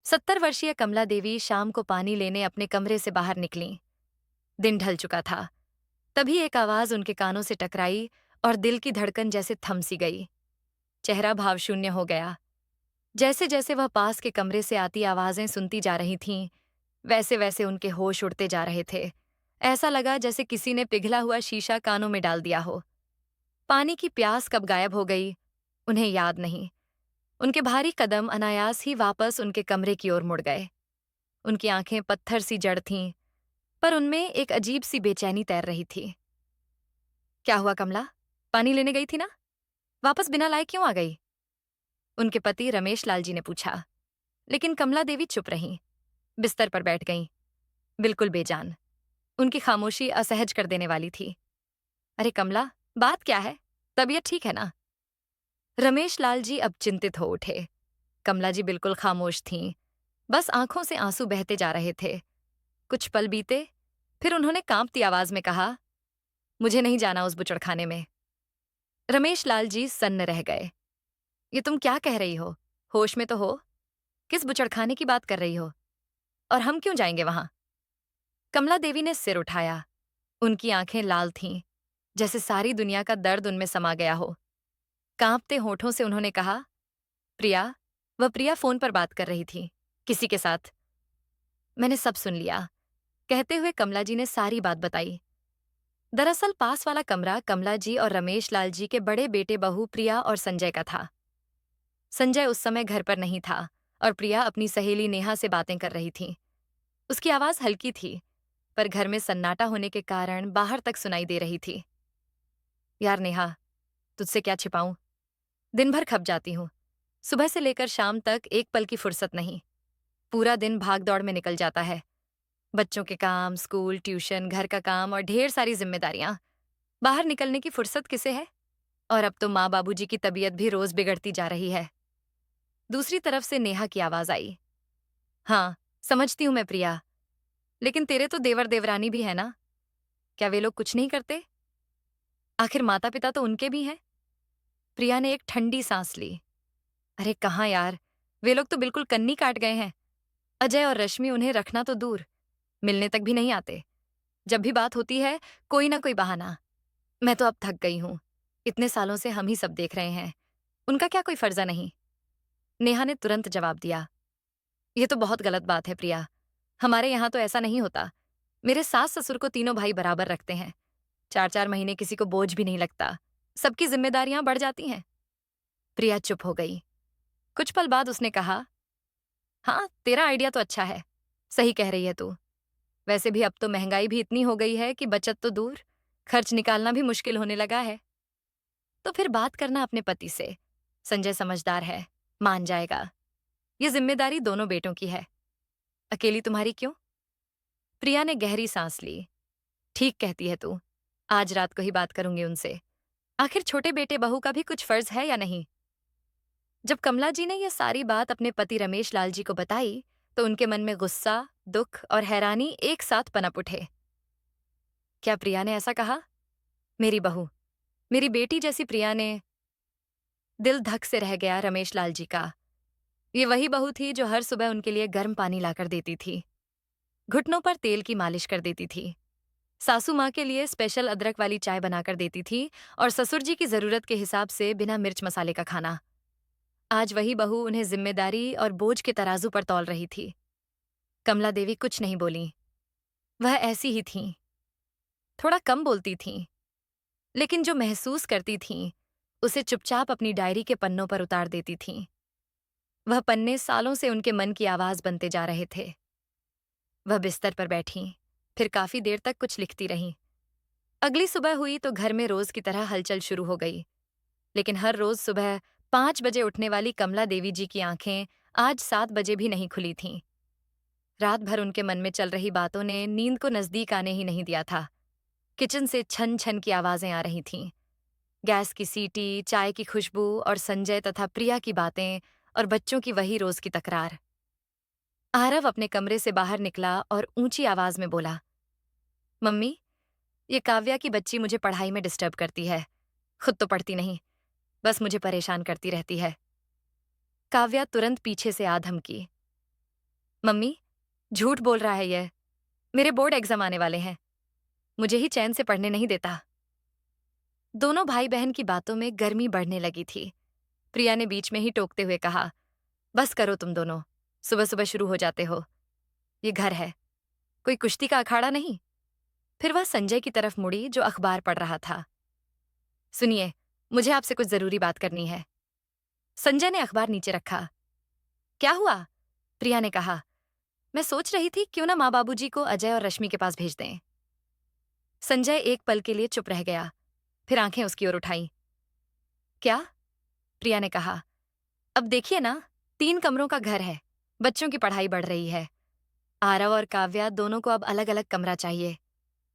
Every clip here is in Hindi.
70 वर्षीय कमला देवी शाम को पानी लेने अपने कमरे से बाहर निकलीं। दिन ढल चुका था। तभी एक आवाज उनके कानों से टकराई और दिल की धड़कन जैसे थम सी गई। चेहरा भावशून्य हो गया। जैसे जैसे वह पास के कमरे से आती आवाजें सुनती जा रही थीं, वैसे वैसे उनके होश उड़ते जा रहे थे। ऐसा लगा जैसे किसी ने पिघला हुआ शीशा कानों में डाल दिया हो। पानी की प्यास कब गायब हो गई, उन्हें याद नहीं। उनके भारी कदम अनायास ही वापस उनके कमरे की ओर मुड़ गए। उनकी आंखें पत्थर सी जड़ थीं, पर उनमें एक अजीब सी बेचैनी तैर रही थी। क्या हुआ कमला? पानी लेने गई थी ना? वापस बिना लाए क्यों आ गई? उनके पति रमेश लाल जी ने पूछा। लेकिन कमला देवी चुप रहीं, बिस्तर पर बैठ गईं, बिल्कुल बेजान। उनकी खामोशी असहज कर देने वाली थी। अरे कमला, बात क्या है? तबीयत ठीक है ना? रमेश लाल जी अब चिंतित हो उठे। कमला जी बिल्कुल खामोश थीं, बस आंखों से आंसू बहते जा रहे थे। कुछ पल बीते, फिर उन्होंने कांपती आवाज में कहा, मुझे नहीं जाना उस बुचड़खाने में। रमेश लाल जी सन्न रह गए। ये तुम क्या कह रही हो? होश में तो हो? किस बुचड़खाने की बात कर रही हो? और हम क्यों जाएंगे वहां? कमला देवी ने सिर उठाया। उनकी आंखें लाल थीं, जैसे सारी दुनिया का दर्द उनमें समा गया हो। कांपते होठों से उन्होंने कहा, प्रिया, वह प्रिया फोन पर बात कर रही थी, किसी के साथ। मैंने सब सुन लिया। कहते हुए कमला जी ने सारी बात बताई। दरअसल पास वाला कमरा कमला जी और रमेश लाल जी के बड़े बेटे बहू प्रिया और संजय का था। संजय उस समय घर पर नहीं था और प्रिया अपनी सहेली नेहा से बातें कर रही थी। उसकी आवाज हल्की थी, पर घर में सन्नाटा होने के कारण बाहर तक सुनाई दे रही थी। यार नेहा, तुझसे क्या छिपाऊं? दिन भर खप जाती हूं। सुबह से लेकर शाम तक एक पल की फुर्सत नहीं। पूरा दिन भाग दौड़ में निकल जाता है। बच्चों के काम, स्कूल, ट्यूशन, घर का काम और ढेर सारी जिम्मेदारियां। बाहर निकलने की फुर्सत किसे है? और अब तो माँ बाबूजी की तबीयत भी रोज बिगड़ती जा रही है। दूसरी तरफ से नेहा की आवाज आई। हाँ, समझती हूं मैं प्रिया, लेकिन तेरे तो देवर देवरानी भी है ना? क्या वे लोग कुछ नहीं करते? आखिर माता पिता तो उनके भी हैं। प्रिया ने एक ठंडी सांस ली। अरे कहाँ यार, वे लोग तो बिल्कुल कन्नी काट गए हैं। अजय और रश्मि उन्हें रखना तो दूर, मिलने तक भी नहीं आते। जब भी बात होती है, कोई ना कोई बहाना। मैं तो अब थक गई हूं। इतने सालों से हम ही सब देख रहे हैं, उनका क्या कोई फर्जा नहीं? नेहा ने तुरंत जवाब दिया। ये तो बहुत गलत बात है प्रिया। हमारे यहाँ तो ऐसा नहीं होता। मेरे सास ससुर को तीनों भाई बराबर रखते हैं। 4-4 महीने किसी को बोझ भी नहीं लगता। सबकी जिम्मेदारियां बढ़ जाती हैं। प्रिया चुप हो गई। कुछ पल बाद उसने कहा, हाँ, तेरा आइडिया तो अच्छा है। सही कह रही है तू। वैसे भी अब तो महंगाई भी इतनी हो गई है कि बचत तो दूर, खर्च निकालना भी मुश्किल होने लगा है। तो फिर बात करना अपने पति से। संजय समझदार है, मान जाएगा। ये जिम्मेदारी दोनों बेटों की है। अकेली तुम्हारी क्यों? प्रिया ने गहरी सांस ली। ठीक कहती है तू। आज रात को ही बात करूंगी उनसे। आखिर छोटे बेटे बहू का भी कुछ फर्ज है या नहीं? जब कमला जी ने यह सारी बात अपने पति रमेश लाल जी को बताई, तो उनके मन में गुस्सा, दुख और हैरानी एक साथ पनप उठे। क्या प्रिया ने ऐसा कहा? मेरी बहू, मेरी बेटी जैसी प्रिया ने? दिल धक से रह गया रमेश लाल जी का। ये वही बहू थी जो हर सुबह उनके लिए गर्म पानी लाकर देती थी, घुटनों पर तेल की मालिश कर देती थी, सासू माँ के लिए स्पेशल अदरक वाली चाय बनाकर देती थी और ससुर जी की जरूरत के हिसाब से बिना मिर्च मसाले का खाना। आज वही बहू उन्हें जिम्मेदारी और बोझ के तराजू पर तौल रही थी। कमला देवी कुछ नहीं बोली। वह ऐसी ही थीं, थोड़ा कम बोलती थीं, लेकिन जो महसूस करती थीं, उसे चुपचाप अपनी डायरी के पन्नों पर उतार देती थीं। वह पन्ने सालों से उनके मन की आवाज बनते जा रहे थे। वह बिस्तर पर बैठीं, फिर काफी देर तक कुछ लिखती रहीं। अगली सुबह हुई तो घर में रोज की तरह हलचल शुरू हो गई। लेकिन हर रोज सुबह 5 बजे उठने वाली कमला देवी जी की आंखें आज 7 बजे भी नहीं खुली थीं। रात भर उनके मन में चल रही बातों ने नींद को नजदीक आने ही नहीं दिया था। किचन से छन छन की आवाजें आ रही थीं। गैस की सीटी, चाय की खुशबू और संजय तथा प्रिया की बातें और बच्चों की वही रोज की तकरार। आरव अपने कमरे से बाहर निकला और ऊंची आवाज में बोला, मम्मी, ये काव्या की बच्ची मुझे पढ़ाई में डिस्टर्ब करती है। खुद तो पढ़ती नहीं, बस मुझे परेशान करती रहती है। काव्या तुरंत पीछे से आ धमकी, मम्मी, झूठ बोल रहा है यह। मेरे बोर्ड एग्जाम आने वाले हैं। मुझे ही चैन से पढ़ने नहीं देता। दोनों भाई बहन की बातों में गर्मी बढ़ने लगी थी। प्रिया ने बीच में ही टोकते हुए कहा, बस करो तुम दोनों, सुबह सुबह शुरू हो जाते हो। ये घर है, कोई कुश्ती का अखाड़ा नहीं। फिर वह संजय की तरफ मुड़ी जो अखबार पढ़ रहा था। सुनिए, मुझे आपसे कुछ जरूरी बात करनी है। संजय ने अखबार नीचे रखा। क्या हुआ? प्रिया ने कहा। मैं सोच रही थी क्यों ना माँ बाबूजी को अजय और रश्मि के पास भेज दें। संजय एक पल के लिए चुप रह गया, फिर आंखें उसकी ओर उठाई। क्या? प्रिया ने कहा। अब देखिए ना, 3 कमरों का घर है, बच्चों की पढ़ाई बढ़ रही है। आरव और काव्या दोनों को अब अलग अलग कमरा चाहिए।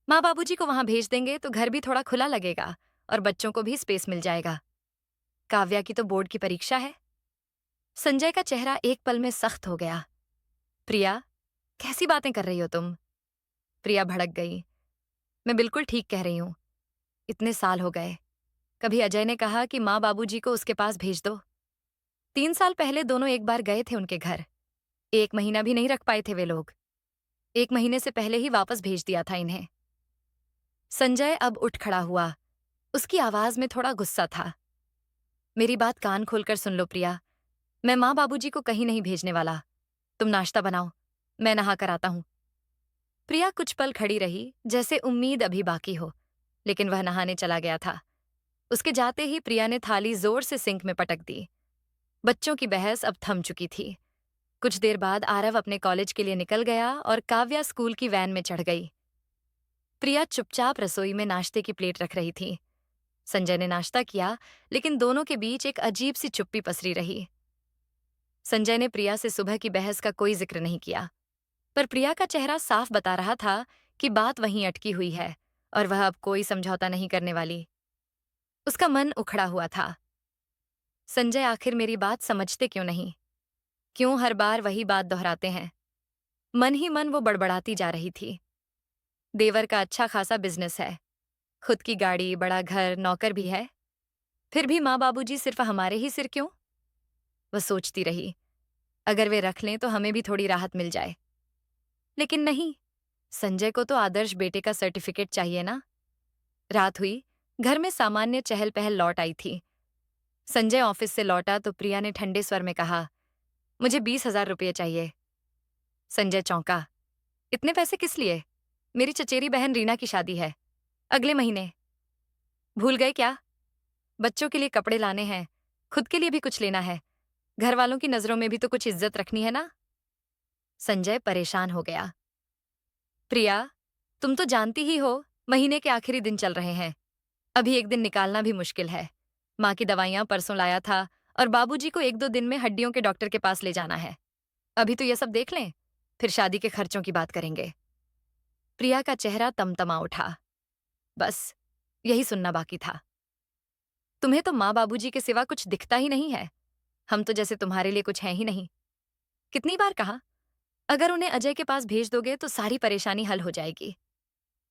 माँ बाबूजी को वहां भेज देंगे तो घर भी थोड़ा खुला लगेगा और बच्चों को भी स्पेस मिल जाएगा। काव्या की तो बोर्ड की परीक्षा है। संजय का चेहरा एक पल में सख्त हो गया। प्रिया, कैसी बातें कर रही हो तुम? प्रिया भड़क गई। मैं बिल्कुल ठीक कह रही हूं। इतने साल हो गए, कभी अजय ने कहा कि माँ बाबूजी को उसके पास भेज दो। 3 साल पहले दोनों एक बार गए थे उनके घर। 1 महीना भी नहीं रख पाए थे वे लोग। 1 महीने से पहले ही वापस भेज दिया था इन्हें। संजय अब उठ खड़ा हुआ। उसकी आवाज में थोड़ा गुस्सा था। मेरी बात कान खोलकर सुन लो प्रिया, मैं माँ बाबूजी को कहीं नहीं भेजने वाला। तुम नाश्ता बनाओ, मैं नहा कर आता हूं। प्रिया कुछ पल खड़ी रही, जैसे उम्मीद अभी बाकी हो, लेकिन वह नहाने चला गया था। उसके जाते ही प्रिया ने थाली जोर से सिंक में पटक दी। बच्चों की बहस अब थम चुकी थी। कुछ देर बाद आरव अपने कॉलेज के लिए निकल गया और काव्या स्कूल की वैन में चढ़ गई। प्रिया चुपचाप रसोई में नाश्ते की प्लेट रख रही थी। संजय ने नाश्ता किया, लेकिन दोनों के बीच एक अजीब सी चुप्पी पसरी रही। संजय ने प्रिया से सुबह की बहस का कोई जिक्र नहीं किया, पर प्रिया का चेहरा साफ बता रहा था कि बात वहीं अटकी हुई है और वह अब कोई समझौता नहीं करने वाली। उसका मन उखड़ा हुआ था। संजय आखिर मेरी बात समझते क्यों नहीं? क्यों हर बार वही बात दोहराते हैं? मन ही मन वो बड़बड़ाती जा रही थी। देवर का अच्छा खासा बिजनेस है, खुद की गाड़ी, बड़ा घर, नौकर भी है। फिर भी माँ बाबूजी सिर्फ हमारे ही सिर क्यों? वह सोचती रही, अगर वे रख लें तो हमें भी थोड़ी राहत मिल जाए। लेकिन नहीं, संजय को तो आदर्श बेटे का सर्टिफिकेट चाहिए ना। रात हुई, घर में सामान्य चहल पहल लौट आई थी। संजय ऑफिस से लौटा तो प्रिया ने ठंडे स्वर में कहा, मुझे 20,000 रुपये चाहिए। संजय चौंका। इतने पैसे किस लिए? मेरी चचेरी बहन रीना की शादी है, अगले महीने। भूल गए क्या? बच्चों के लिए कपड़े लाने हैं, खुद के लिए भी कुछ लेना है। घर वालों की नजरों में भी तो कुछ इज्जत रखनी है ना। संजय परेशान हो गया। प्रिया, तुम तो जानती ही हो, महीने के आखिरी दिन चल रहे हैं। अभी एक दिन निकालना भी मुश्किल है। माँ की दवाइयां परसों लाया था और बाबूजी को 1-2 दिन में हड्डियों के डॉक्टर के पास ले जाना है। अभी तो ये सब देख लें, फिर शादी के खर्चों की बात करेंगे। प्रिया का चेहरा तमतमा उठा। बस यही सुनना बाकी था। तुम्हें तो माँ बाबूजी के सिवा कुछ दिखता ही नहीं है। हम तो जैसे तुम्हारे लिए कुछ हैं ही नहीं। कितनी बार कहा, अगर उन्हें अजय के पास भेज दोगे तो सारी परेशानी हल हो जाएगी।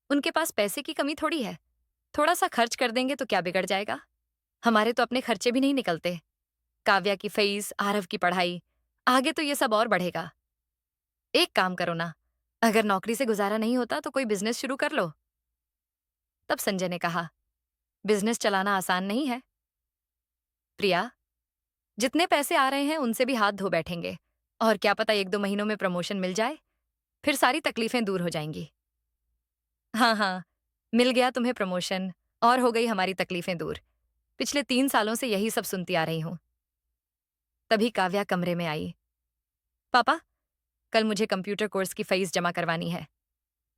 उनके पास पैसे की कमी थोड़ी है, थोड़ा सा खर्च कर देंगे तो क्या बिगड़ जाएगा। हमारे तो अपने खर्चे भी नहीं निकलते। काव्या की फीस, आरव की पढ़ाई, आगे तो ये सब और बढ़ेगा। एक काम करो ना, अगर नौकरी से गुजारा नहीं होता तो कोई बिजनेस शुरू कर लो। तब संजय ने कहा, बिजनेस चलाना आसान नहीं है। प्रिया, जितने पैसे आ रहे हैं उनसे भी हाथ धो बैठेंगे, और क्या पता 1-2 महीनों में प्रमोशन मिल जाए, फिर सारी तकलीफें दूर हो जाएंगी। हाँ हाँ, मिल गया तुम्हें प्रमोशन और हो गई हमारी तकलीफें दूर। पिछले 3 सालों से यही सब सुनती आ रही हूं। तभी काव्या कमरे में आई। पापा, कल मुझे कंप्यूटर कोर्स की फीस जमा करवानी है।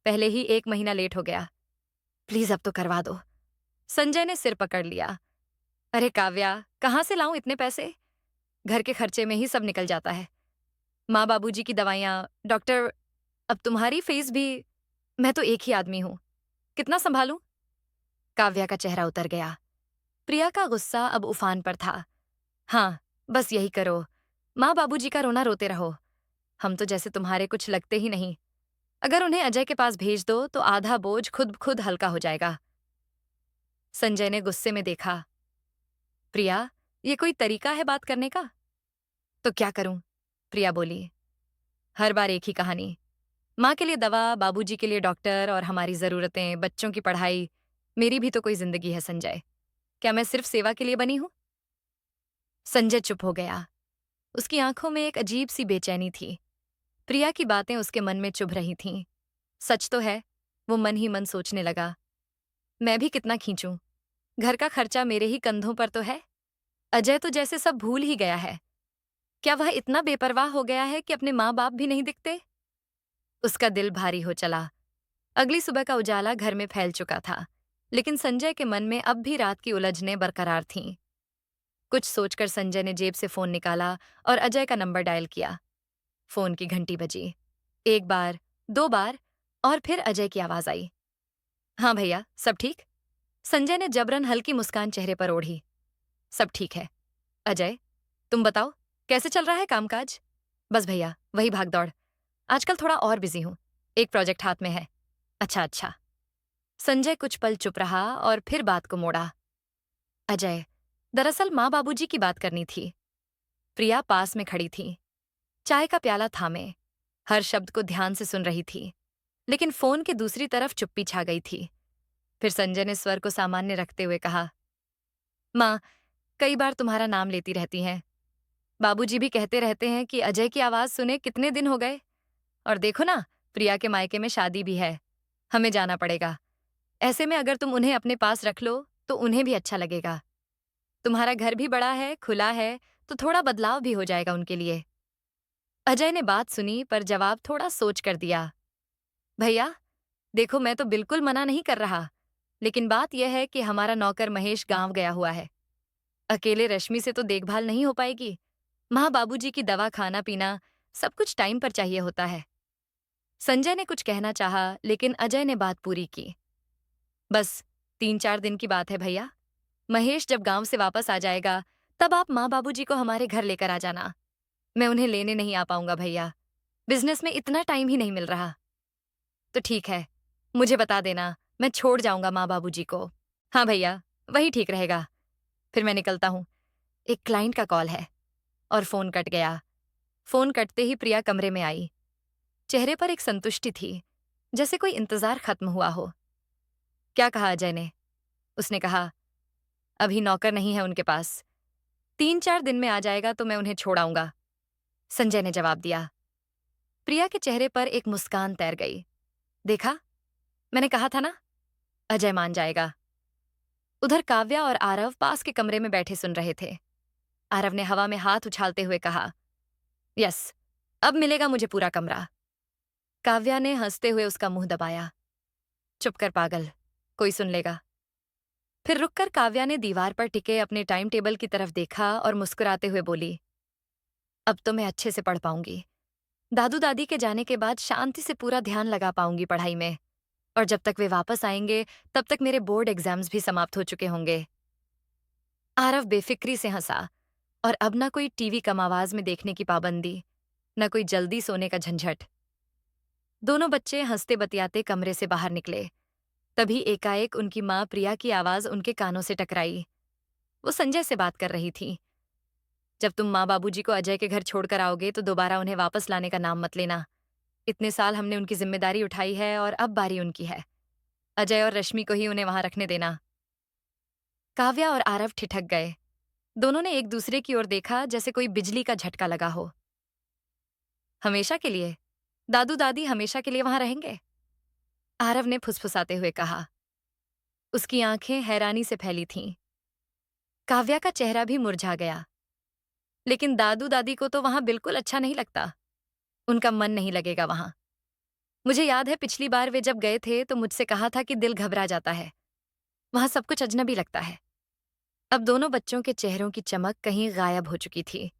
पहले ही 1 महीना लेट हो गया। प्लीज अब तो करवा दो। संजय ने सिर पकड़ लिया। अरे काव्या, कहाँ से लाऊं इतने पैसे? घर के खर्चे में ही सब निकल जाता है। माँ बाबूजी की दवाइयाँ, डॉक्टर, अब तुम्हारी फीस भी। मैं तो एक ही आदमी हूं, कितना संभालूं? काव्या का चेहरा उतर गया। प्रिया का गुस्सा अब उफान पर था। हाँ, बस यही करो। माँ बाबूजी का रोना रोते रहो। हम तो जैसे तुम्हारे कुछ लगते ही नहीं। अगर उन्हें अजय के पास भेज दो तो आधा बोझ खुद खुद हल्का हो जाएगा। संजय ने गुस्से में देखा। प्रिया, ये कोई तरीका है बात करने का? तो क्या करूं? प्रिया बोली। हर बार एक ही कहानी। माँ के लिए दवा, बाबूजी के लिए डॉक्टर और हमारी ज़रूरतें, बच्चों की पढ़ाई। मेरी भी तो कोई ज़िंदगी है संजय। क्या मैं सिर्फ सेवा के लिए बनी हूँ? संजय चुप हो गया। उसकी आंखों में एक अजीब सी बेचैनी थी। प्रिया की बातें उसके मन में चुभ रही थीं। सच तो है, वो मन ही मन सोचने लगा। मैं भी कितना खींचूं? घर का खर्चा मेरे ही कंधों पर तो है। अजय तो जैसे सब भूल ही गया है। क्या वह इतना बेपरवाह हो गया है कि अपने माँ बाप भी नहीं दिखते? उसका दिल भारी हो चला। अगली सुबह का उजाला घर में फैल चुका था, लेकिन संजय के मन में अब भी रात की उलझनें बरकरार थीं। कुछ सोचकर संजय ने जेब से फोन निकाला और अजय का नंबर डायल किया। फोन की घंटी बजी। एक बार, दो बार, और फिर अजय की आवाज आई। हाँ भैया, सब ठीक? संजय ने जबरन हल्की मुस्कान चेहरे पर ओढ़ी। सब ठीक है। अजय, तुम बताओ, कैसे चल रहा है कामकाज? बस भैया, वही भागदौड़। आजकल थोड़ा और बिजी हूं। एक प्रोजेक्ट हाथ में है। अच्छा अच्छा। संजय कुछ पल चुप रहा और फिर बात को मोड़ा। अजय, दरअसल माँ बाबूजी की बात करनी थी। प्रिया पास में खड़ी थी, चाय का प्याला थामे, हर शब्द को ध्यान से सुन रही थी, लेकिन फोन के दूसरी तरफ चुप्पी छा गई थी। फिर संजय ने स्वर को सामान्य रखते हुए कहा, माँ, कई बार तुम्हारा नाम लेती रहती हैं। बाबूजी भी कहते रहते हैं कि अजय की आवाज सुने कितने दिन हो गए। और देखो ना, प्रिया के मायके में शादी भी है। हमें जाना पड़ेगा। ऐसे में अगर तुम उन्हें अपने पास रख लो तो उन्हें भी अच्छा लगेगा। तुम्हारा घर भी बड़ा है, खुला है, तो थोड़ा बदलाव भी हो जाएगा उनके लिए। अजय ने बात सुनी पर जवाब थोड़ा सोच कर दिया। भैया, देखो, मैं तो बिल्कुल मना नहीं कर रहा, लेकिन बात यह है कि हमारा नौकर महेश गांव गया हुआ है। अकेले रश्मि से तो देखभाल नहीं हो पाएगी। माँ बाबूजी की दवा, खाना पीना, सब कुछ टाइम पर चाहिए होता है। संजय ने कुछ कहना चाहा, लेकिन अजय ने बात पूरी की। बस 3-4 दिन की बात है भैया। महेश जब गांव से वापस आ जाएगा, तब आप माँ बाबूजी को हमारे घर लेकर आ जाना। मैं उन्हें लेने नहीं आ पाऊंगा भैया। बिजनेस में इतना टाइम ही नहीं मिल रहा। तो ठीक है, मुझे बता देना, मैं छोड़ जाऊंगा माँ बाबूजी को। हाँ भैया, वही ठीक रहेगा। फिर मैं निकलता हूँ, एक क्लाइंट का कॉल है। और फोन कट गया। फोन कटते ही प्रिया कमरे में आई। चेहरे पर एक संतुष्टि थी, जैसे कोई इंतजार खत्म हुआ हो। क्या कहा अजय ने? उसने कहा, अभी नौकर नहीं है उनके पास। 3-4 दिन में आ जाएगा तो मैं उन्हें छोड़ आऊंगा, संजय ने जवाब दिया। प्रिया के चेहरे पर एक मुस्कान तैर गई। देखा, मैंने कहा था ना, अजय मान जाएगा। उधर काव्या और आरव पास के कमरे में बैठे सुन रहे थे। आरव ने हवा में हाथ उछालते हुए कहा, यस, अब मिलेगा मुझे पूरा कमरा। काव्या ने हंसते हुए उसका मुंह दबाया। चुप कर पागल, कोई सुन लेगा। फिर रुककर काव्या ने दीवार पर टिके अपने टाइम टेबल की तरफ देखा और मुस्कुराते हुए बोली, अब तो मैं अच्छे से पढ़ पाऊंगी। दादू दादी के जाने के बाद शांति से पूरा ध्यान लगा पाऊंगी पढ़ाई में। और जब तक वे वापस आएंगे, तब तक मेरे बोर्ड एग्जाम्स भी समाप्त हो चुके होंगे। आरव बेफिक्री से हंसा। और अब ना कोई टीवी कम आवाज में देखने की पाबंदी, न कोई जल्दी सोने का झंझट। दोनों बच्चे हंसते बतियाते कमरे से बाहर निकले। तभी एकाएक उनकी माँ प्रिया की आवाज उनके कानों से टकराई। वो संजय से बात कर रही थी। जब तुम माँ बाबूजी को अजय के घर छोड़कर आओगे तो दोबारा उन्हें वापस लाने का नाम मत लेना। इतने साल हमने उनकी जिम्मेदारी उठाई है और अब बारी उनकी है। अजय और रश्मि को ही उन्हें वहां रखने देना। काव्या और आरव ठिठक गए। दोनों ने एक दूसरे की ओर देखा, जैसे कोई बिजली का झटका लगा हो। हमेशा के लिए? दादू दादी हमेशा के लिए वहां रहेंगे? आरव ने फुसफुसाते हुए कहा। उसकी आंखें हैरानी से फैली थीं। काव्या का चेहरा भी मुरझा गया। लेकिन दादू दादी को तो वहां बिल्कुल अच्छा नहीं लगता। उनका मन नहीं लगेगा वहां। मुझे याद है पिछली बार वे जब गए थे तो मुझसे कहा था कि दिल घबरा जाता है। वहां सब कुछ अजनबी लगता है। अब दोनों बच्चों के चेहरों की चमक कहीं गायब हो चुकी थी।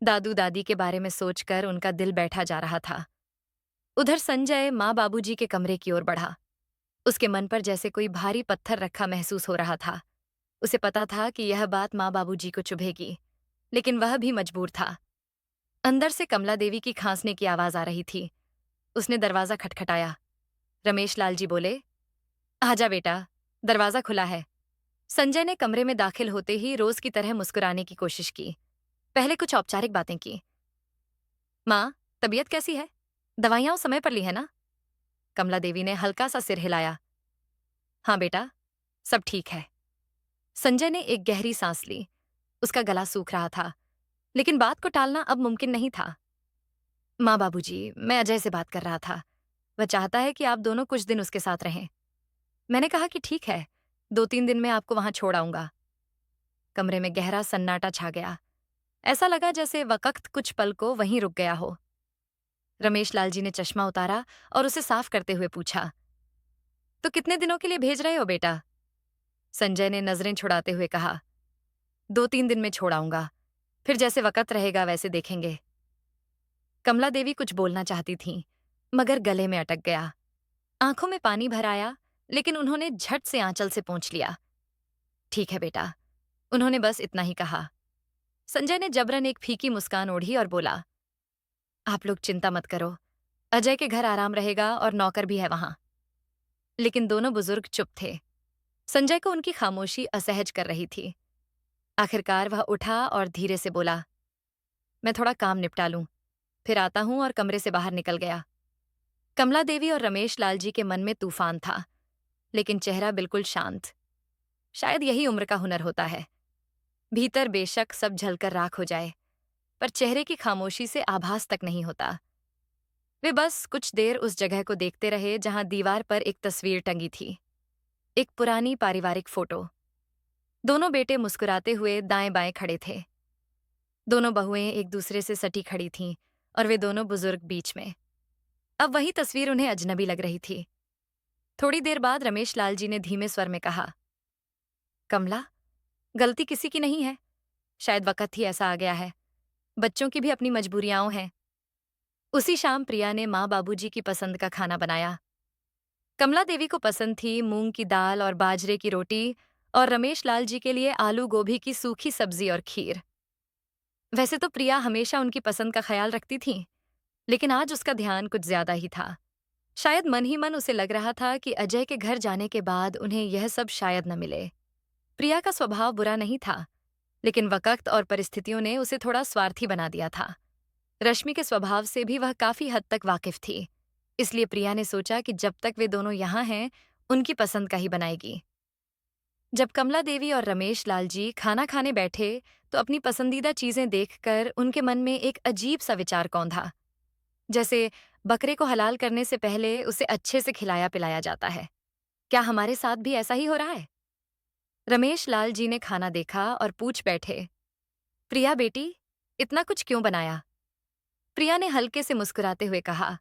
दादू दादी के बारे में सोचकर उनका दिल बैठा जा रहा था। उधर संजय माँ बाबूजी के कमरे की ओर बढ़ा। उसके मन पर जैसे कोई भारी पत्थर रखा महसूस हो रहा था। उसे पता था कि यह बात माँ बाबूजी को चुभेगी, लेकिन वह भी मजबूर था। अंदर से कमला देवी की खांसने की आवाज आ रही थी। उसने दरवाजा खटखटाया। रमेश लाल जी बोले, आजा बेटा, दरवाजा खुला है। संजय ने कमरे में दाखिल होते ही रोज की तरह मुस्कुराने की कोशिश की। पहले कुछ औपचारिक बातें की। माँ, तबीयत कैसी है? दवाइयाँ उस समय पर ली है ना? कमला देवी ने हल्का सा सिर हिलाया। हाँ बेटा, सब ठीक है। संजय ने एक गहरी सांस ली। उसका गला सूख रहा था, लेकिन बात को टालना अब मुमकिन नहीं था। माँ बाबूजी, मैं अजय से बात कर रहा था। वह चाहता है कि आप दोनों कुछ दिन उसके साथ रहें। मैंने कहा कि ठीक है, 2-3 दिन में आपको वहां छोड़ आऊंगा। कमरे में गहरा सन्नाटा छा गया। ऐसा लगा जैसे वक़्त कुछ पल को वहीं रुक गया हो। रमेश लाल जी ने चश्मा उतारा और उसे साफ करते हुए पूछा, तो कितने दिनों के लिए भेज रहे हो बेटा? संजय ने नजरें छुड़ाते हुए कहा, 2-3 दिन में छोड़ आऊंगा, फिर जैसे वक़्त रहेगा वैसे देखेंगे। कमला देवी कुछ बोलना चाहती थीं, मगर गले में अटक गया। आंखों में पानी भर आया, लेकिन उन्होंने झट से आंचल से पोंछ लिया। ठीक है बेटा, उन्होंने बस इतना ही कहा। संजय ने जबरन एक फीकी मुस्कान ओढ़ी और बोला, आप लोग चिंता मत करो, अजय के घर आराम रहेगा और नौकर भी है वहां। लेकिन दोनों बुजुर्ग चुप थे। संजय को उनकी खामोशी असहज कर रही थी। आखिरकार वह उठा और धीरे से बोला, मैं थोड़ा काम निपटा लूं, फिर आता हूं, और कमरे से बाहर निकल गया। कमला देवी और रमेश लाल जी के मन में तूफान था, लेकिन चेहरा बिल्कुल शांत। शायद यही उम्र का हुनर होता है। भीतर बेशक सब झलकर राख हो जाए, पर चेहरे की खामोशी से आभास तक नहीं होता। वे बस कुछ देर उस जगह को देखते रहे जहां दीवार पर एक तस्वीर टंगी थी, एक पुरानी पारिवारिक फोटो। दोनों बेटे मुस्कुराते हुए दाएं बाएं खड़े थे। दोनों बहुएं एक दूसरे से सटी खड़ी थीं, और वे दोनों बुजुर्ग बीच में। अब वही तस्वीर उन्हें अजनबी लग रही थी। थोड़ी देर बाद रमेश लाल जी ने धीमे स्वर में कहा, कमला, गलती किसी की नहीं है। शायद वक़्त ही ऐसा आ गया है। बच्चों की भी अपनी मजबूरियां हैं। उसी शाम प्रिया ने माँ बाबूजी की पसंद का खाना बनाया। कमला देवी को पसंद थी मूंग की दाल और बाजरे की रोटी, और रमेश लाल जी के लिए आलू गोभी की सूखी सब्जी और खीर। वैसे तो प्रिया हमेशा उनकी पसंद का ख्याल रखती थी, लेकिन आज उसका ध्यान कुछ ज्यादा ही था। शायद मन ही मन उसे लग रहा था कि अजय के घर जाने के बाद उन्हें यह सब शायद न मिले। प्रिया का स्वभाव बुरा नहीं था, लेकिन वक़्त और परिस्थितियों ने उसे थोड़ा स्वार्थी बना दिया था। रश्मि के स्वभाव से भी वह काफी हद तक वाकिफ थी, इसलिए प्रिया ने सोचा कि जब तक वे दोनों यहाँ हैं, उनकी पसंद का ही बनाएगी। जब कमला देवी और रमेश लाल जी खाना खाने बैठे, तो अपनी पसंदीदा चीजें देखकर उनके मन में एक अजीब सा विचार कौंधा, जैसे बकरे को हलाल करने से पहले उसे अच्छे से खिलाया पिलाया जाता है। क्या हमारे साथ भी ऐसा ही हो रहा है? रमेश लाल जी ने खाना देखा और पूछ बैठे, प्रिया बेटी, इतना कुछ क्यों बनाया? प्रिया ने हल्के से मुस्कुराते हुए कहा,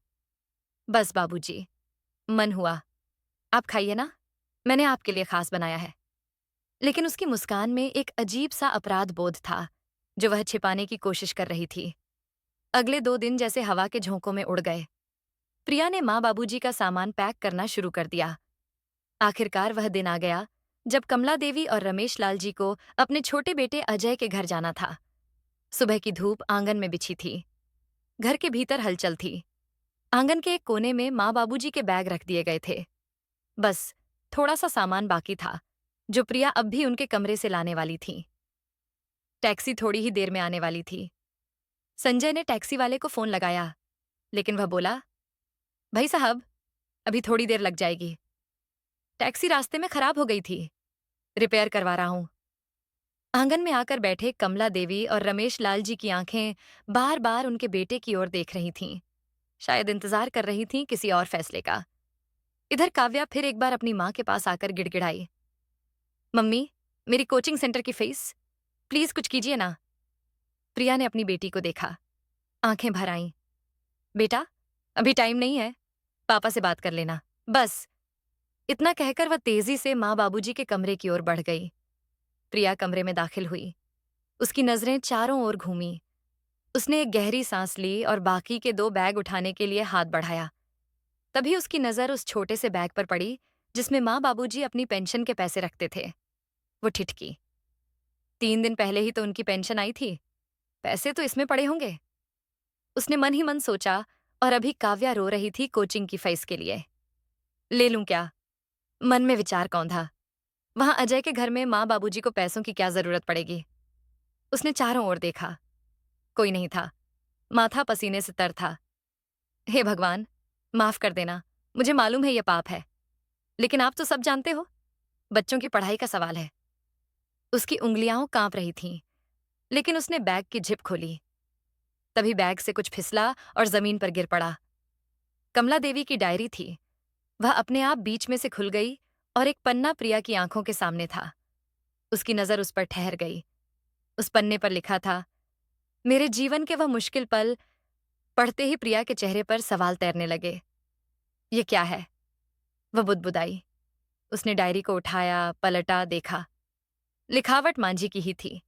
बस बाबूजी, मन हुआ। आप खाइए ना, मैंने आपके लिए खास बनाया है। लेकिन उसकी मुस्कान में एक अजीब सा अपराध बोध था, जो वह छिपाने की कोशिश कर रही थी। अगले 2 दिन जैसे हवा के झोंकों में उड़ गए। प्रिया ने माँ बाबूजी का सामान पैक करना शुरू कर दिया। आखिरकार वह दिन आ गया जब कमला देवी और रमेश लाल जी को अपने छोटे बेटे अजय के घर जाना था। सुबह की धूप आंगन में बिछी थी। घर के भीतर हलचल थी। आंगन के एक कोने में माँ बाबूजी के बैग रख दिए गए थे। बस थोड़ा सा सामान बाकी था, जो प्रिया अब भी उनके कमरे से लाने वाली थी। टैक्सी थोड़ी ही देर में आने वाली थी। संजय ने टैक्सी वाले को फोन लगाया, लेकिन वह बोला, भाई साहब, अभी थोड़ी देर लग जाएगी। टैक्सी रास्ते में खराब हो गई थी, रिपेयर करवा रहा हूं। आंगन में आकर बैठे कमला देवी और रमेश लाल जी की आंखें बार बार उनके बेटे की ओर देख रही थीं। शायद इंतजार कर रही थीं किसी और फैसले का। इधर काव्या फिर एक बार अपनी माँ के पास आकर गिड़गिड़ाई, मम्मी, मेरी कोचिंग सेंटर की फीस, प्लीज कुछ कीजिए ना। प्रिया ने अपनी बेटी को देखा। आंखें भर आईं। बेटा, अभी टाइम नहीं है, पापा से बात कर लेना, बस। इतना कहकर वह तेजी से माँ बाबूजी के कमरे की ओर बढ़ गई। प्रिया कमरे में दाखिल हुई। उसकी नजरें चारों ओर घूमीं। उसने एक गहरी सांस ली और बाकी के 2 बैग उठाने के लिए हाथ बढ़ाया। तभी उसकी नजर उस छोटे से बैग पर पड़ी, जिसमें माँ बाबूजी अपनी पेंशन के पैसे रखते थे। वो ठिठकी। 3 दिन पहले ही तो उनकी पेंशन आई थी, पैसे तो इसमें पड़े होंगे। उसने मन ही मन सोचा, और अभी काव्या रो रही थी कोचिंग की फीस के लिए। ले लूं क्या? मन में विचार कौंधा। वहां अजय के घर में माँ बाबूजी को पैसों की क्या जरूरत पड़ेगी? उसने चारों ओर देखा। कोई नहीं था। माथा पसीने से तर था। हे भगवान, माफ कर देना। मुझे मालूम है ये पाप है, लेकिन आप तो सब जानते हो, बच्चों की पढ़ाई का सवाल है। उसकी उंगलियां कांप रही थीं, लेकिन उसने बैग की जिप खोली। तभी बैग से कुछ फिसला और जमीन पर गिर पड़ा। कमला देवी की डायरी थी। वह अपने आप बीच में से खुल गई और एक पन्ना प्रिया की आंखों के सामने था। उसकी नजर उस पर ठहर गई। उस पन्ने पर लिखा था, मेरे जीवन के वह मुश्किल पल। पढ़ते ही प्रिया के चेहरे पर सवाल तैरने लगे। ये क्या है? वह बुदबुदाई। उसने डायरी को उठाया, पलटा, देखा। लिखावट मांझी की ही थी,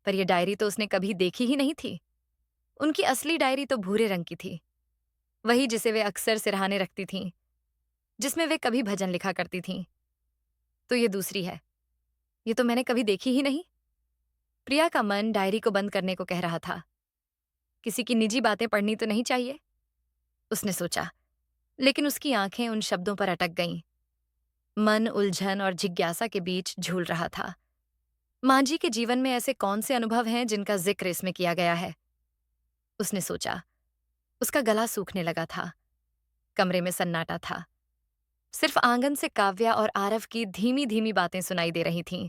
पर यह डायरी तो उसने कभी देखी ही नहीं थी। उनकी असली डायरी तो भूरे रंग की थी, वही जिसे वे अक्सर सिरहाने रखती थीं, जिसमें वे कभी भजन लिखा करती थीं। तो ये दूसरी है। ये तो मैंने कभी देखी ही नहीं। प्रिया का मन डायरी को बंद करने को कह रहा था। किसी की निजी बातें पढ़नी तो नहीं चाहिए, उसने सोचा, लेकिन उसकी आंखें उन शब्दों पर अटक गईं। मन उलझन और जिज्ञासा के बीच झूल रहा था। मांझी के जीवन में ऐसे कौन से अनुभव हैं जिनका जिक्र इसमें किया गया है? उसने सोचा। उसका गला सूखने लगा था। कमरे में सन्नाटा था। सिर्फ आंगन से काव्या और आरव की धीमी धीमी बातें सुनाई दे रही थीं।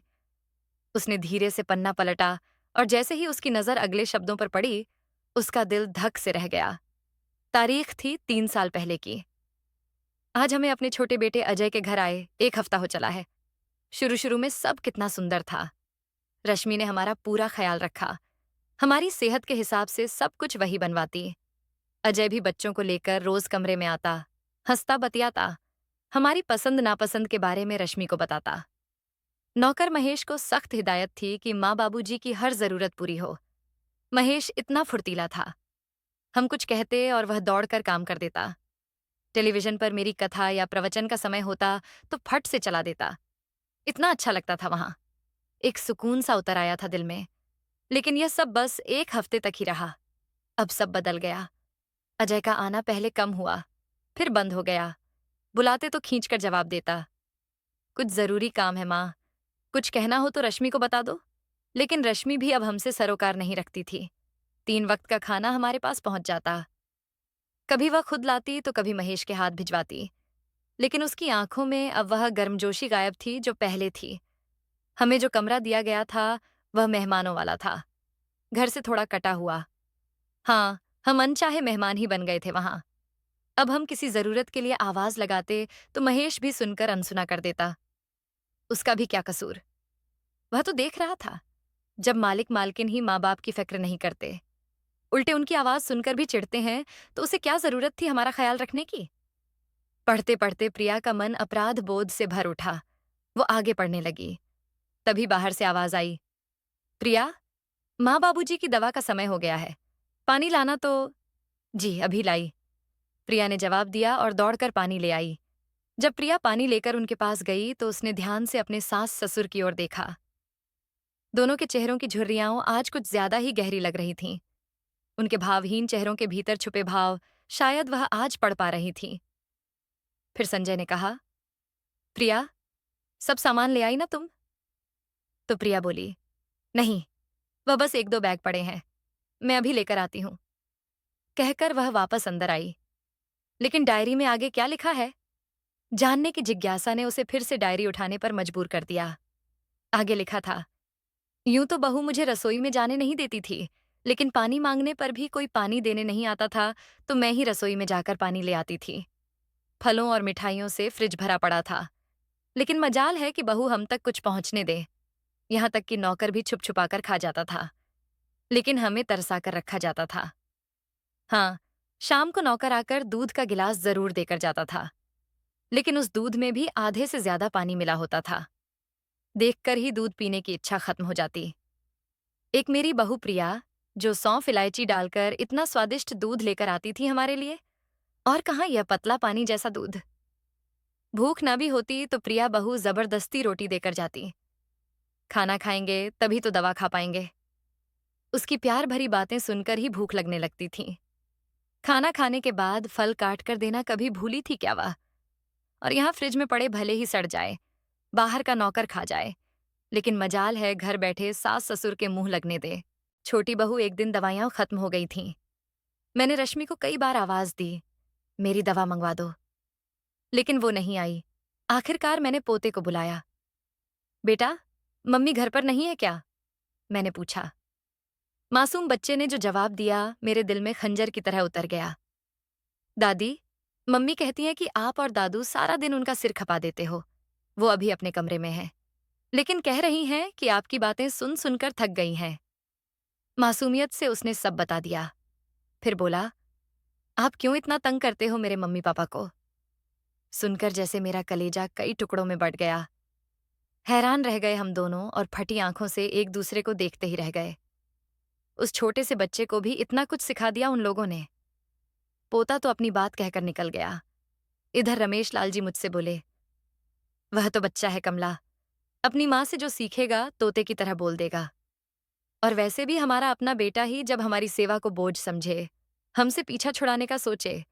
उसने धीरे से पन्ना पलटा और जैसे ही उसकी नजर अगले शब्दों पर पड़ी, उसका दिल धक से रह गया। तारीख थी 3 साल पहले की। आज हमें अपने छोटे बेटे अजय के घर आए 1 हफ्ता हो चला है। शुरू शुरू में सब कितना सुंदर था। रश्मि ने हमारा पूरा ख्याल रखा। हमारी सेहत के हिसाब से सब कुछ वही बनवाती। अजय भी बच्चों को लेकर रोज कमरे में आता, हंसता बतियाता, हमारी पसंद नापसंद के बारे में रश्मि को बताता। नौकर महेश को सख्त हिदायत थी कि माँ बाबूजी की हर जरूरत पूरी हो। महेश इतना फुर्तीला था। हम कुछ कहते और वह दौड़कर काम कर देता। टेलीविजन पर मेरी कथा या प्रवचन का समय होता तो फट से चला देता। इतना अच्छा लगता था वहां। एक सुकून सा उतर आया था दिल में। लेकिन यह सब बस 1 हफ्ते तक ही रहा। अब सब बदल गया। अजय का आना पहले कम हुआ, फिर बंद हो गया। बुलाते तो खींचकर जवाब देता, कुछ जरूरी काम है माँ, कुछ कहना हो तो रश्मि को बता दो। लेकिन रश्मि भी अब हमसे सरोकार नहीं रखती थी। 3 वक्त का खाना हमारे पास पहुंच जाता। कभी वह खुद लाती तो कभी महेश के हाथ भिजवाती। लेकिन उसकी आंखों में अब वह गर्मजोशी गायब थी जो पहले थी। हमें जो कमरा दिया गया था वह मेहमानों वाला था, घर से थोड़ा कटा हुआ। हाँ, हम अनचाहे मेहमान ही बन गए थे वहां। अब हम किसी जरूरत के लिए आवाज लगाते तो महेश भी सुनकर अनसुना कर देता। उसका भी क्या कसूर? वह तो देख रहा था, जब मालिक मालकिन ही माँ बाप की फिक्र नहीं करते, उल्टे उनकी आवाज सुनकर भी चिढ़ते हैं, तो उसे क्या जरूरत थी हमारा ख्याल रखने की? पढ़ते पढ़ते प्रिया का मन अपराध बोध से भर उठा। वो आगे पढ़ने लगी। तभी बाहर से आवाज आई, प्रिया, माँ बाबूजी की दवा का समय हो गया है, पानी लाना तो। जी अभी लाई, प्रिया ने जवाब दिया और दौड़कर पानी ले आई। जब प्रिया पानी लेकर उनके पास गई तो उसने ध्यान से अपने सास ससुर की ओर देखा। दोनों के चेहरों की झुर्रियां आज कुछ ज्यादा ही गहरी लग रही थीं। उनके भावहीन चेहरों के भीतर छुपे भाव शायद वह आज पढ़ पा रही थीं। फिर संजय ने कहा, प्रिया, सब सामान ले आई ना तुम? तो प्रिया बोली, नहीं, वह बस 1-2 बैग पड़े हैं, मैं अभी लेकर आती हूं। कहकर वह वापस अंदर आई। लेकिन डायरी में आगे क्या लिखा है? जानने की जिज्ञासा ने उसे फिर से डायरी उठाने पर मजबूर कर दिया। आगे लिखा था, यूं तो बहू मुझे रसोई में जाने नहीं देती थी, लेकिन पानी मांगने पर भी कोई पानी देने नहीं आता था तो मैं ही रसोई में जाकर पानी ले आती थी। फलों और मिठाइयों से फ्रिज भरा पड़ा था, लेकिन मजाल है कि बहू हम तक कुछ पहुंचने दे। यहां तक कि नौकर भी छुप छुपाकर खा जाता था, लेकिन हमें तरसाकर रखा जाता था। हाँ, शाम को नौकर आकर दूध का गिलास जरूर देकर जाता था, लेकिन उस दूध में भी आधे से ज्यादा पानी मिला होता था। देखकर ही दूध पीने की इच्छा खत्म हो जाती। एक मेरी बहू प्रिया, जो सौंफ इलायची डालकर इतना स्वादिष्ट दूध लेकर आती थी हमारे लिए, और कहाँ यह पतला पानी जैसा दूध। भूख ना भी होती तो प्रिया बहू जबरदस्ती रोटी देकर जाती। खाना खाएंगे तभी तो दवा खा पाएंगे। उसकी प्यार भरी बातें सुनकर ही भूख लगने लगती थी। खाना खाने के बाद फल काट कर देना कभी भूली थी क्या वह? और यहाँ फ्रिज में पड़े भले ही सड़ जाए, बाहर का नौकर खा जाए, लेकिन मजाल है घर बैठे सास ससुर के मुंह लगने दे। छोटी बहू एक दिन दवाइयां खत्म हो गई थीं। मैंने रश्मि को कई बार आवाज दी, मेरी दवा मंगवा दो। लेकिन वो नहीं आई। आखिरकार मैंने पोते को बुलाया। बेटा, मम्मी घर पर नहीं है क्या? मैंने पूछा। मासूम बच्चे ने जो जवाब दिया, मेरे दिल में खंजर की तरह उतर गया। दादी, मम्मी कहती हैं कि आप और दादू सारा दिन उनका सिर खपा देते हो। वो अभी अपने कमरे में हैं, लेकिन कह रही हैं कि आपकी बातें सुन सुनकर थक गई हैं। मासूमियत से उसने सब बता दिया। फिर बोला, आप क्यों इतना तंग करते हो मेरे मम्मी पापा को? सुनकर जैसे मेरा कलेजा कई टुकड़ों में बट गया। हैरान रह गए हम दोनों और फटी आंखों से एक दूसरे को देखते ही रह गए। उस छोटे से बच्चे को भी इतना कुछ सिखा दिया उन लोगों ने। पोता तो अपनी बात कहकर निकल गया। इधर रमेश लाल जी मुझसे बोले, वह तो बच्चा है कमला, अपनी माँ से जो सीखेगा तोते की तरह बोल देगा। और वैसे भी हमारा अपना बेटा ही जब हमारी सेवा को बोझ समझे, हमसे पीछा छुड़ाने का सोचे,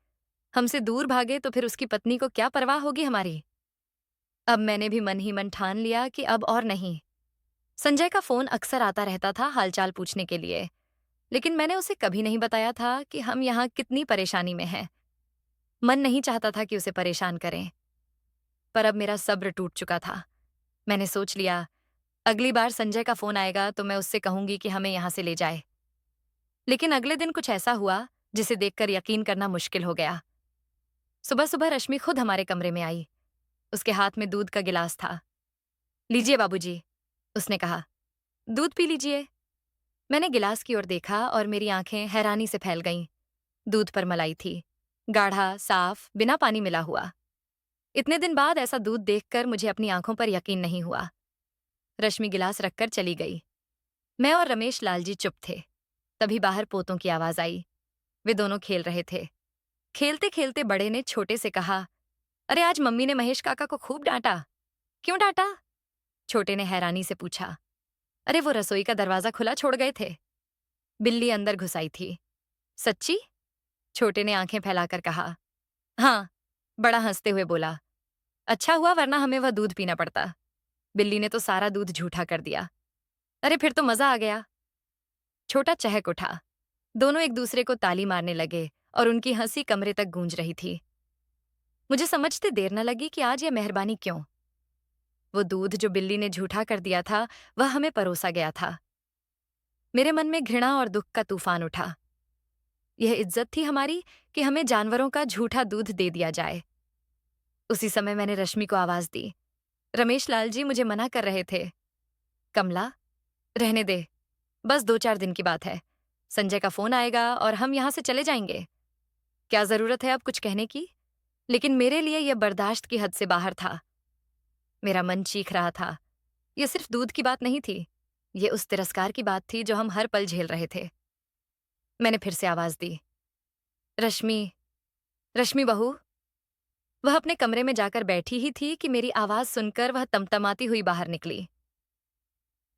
हमसे दूर भागे तो फिर उसकी पत्नी को क्या परवाह होगी हमारी। अब मैंने भी मन ही मन ठान लिया कि अब और नहीं। संजय का फोन अक्सर आता रहता था हालचाल पूछने के लिए, लेकिन मैंने उसे कभी नहीं बताया था कि हम यहाँ कितनी परेशानी में हैं। मन नहीं चाहता था कि उसे परेशान करें, पर अब मेरा सब्र टूट चुका था। मैंने सोच लिया, अगली बार संजय का फोन आएगा तो मैं उससे कहूंगी कि हमें यहां से ले जाए। लेकिन अगले दिन कुछ ऐसा हुआ जिसे देखकर यकीन करना मुश्किल हो गया। सुबह सुबह रश्मि खुद हमारे कमरे में आई। उसके हाथ में दूध का गिलास था। लीजिए बाबूजी, उसने कहा, दूध पी लीजिए। मैंने गिलास की ओर देखा और मेरी आंखें हैरानी से फैल गईं। दूध पर मलाई थी, गाढ़ा, साफ, बिना पानी मिला हुआ। इतने दिन बाद ऐसा दूध देखकर मुझे अपनी आंखों पर यकीन नहीं हुआ। रश्मि गिलास रखकर चली गई। मैं और रमेश लाल जी चुप थे। तभी बाहर पोतों की आवाज आई। वे दोनों खेल रहे थे। खेलते खेलते बड़े ने छोटे से कहा, अरे आज मम्मी ने महेश काका को खूब डांटा। क्यों डांटा? छोटे ने हैरानी से पूछा। अरे वो रसोई का दरवाजा खुला छोड़ गए थे। बिल्ली अंदर घुस आई थी। सच्ची? छोटे ने आंखें फैलाकर कहा। हाँ, बड़ा हंसते हुए बोला। अच्छा हुआ, वरना हमें वह दूध पीना पड़ता। बिल्ली ने तो सारा दूध झूठा कर दिया। अरे फिर तो मजा आ गया। छोटा चहक उठा। दोनों एक दूसरे को ताली मारने लगे और उनकी हंसी कमरे तक गूंज रही थी। मुझे समझते देर न लगी कि आज यह मेहरबानी क्यों। वो दूध जो बिल्ली ने झूठा कर दिया था, वह हमें परोसा गया था। मेरे मन में घृणा और दुख का तूफान उठा। यह इज्जत थी हमारी कि हमें जानवरों का झूठा दूध दे दिया जाए। उसी समय मैंने रश्मि को आवाज दी। रमेश लाल जी मुझे मना कर रहे थे। कमला, रहने दे, बस 2-4 दिन की बात है। संजय का फोन आएगा और हम यहां से चले जाएंगे। क्या जरूरत है अब कुछ कहने की? लेकिन मेरे लिए यह बर्दाश्त की हद से बाहर था। मेरा मन चीख रहा था। यह सिर्फ दूध की बात नहीं थी, ये उस तिरस्कार की बात थी जो हम हर पल झेल रहे थे। मैंने फिर से आवाज दी, रश्मि, रश्मि बहू। वह अपने कमरे में जाकर बैठी ही थी कि मेरी आवाज सुनकर वह तमतमाती हुई बाहर निकली।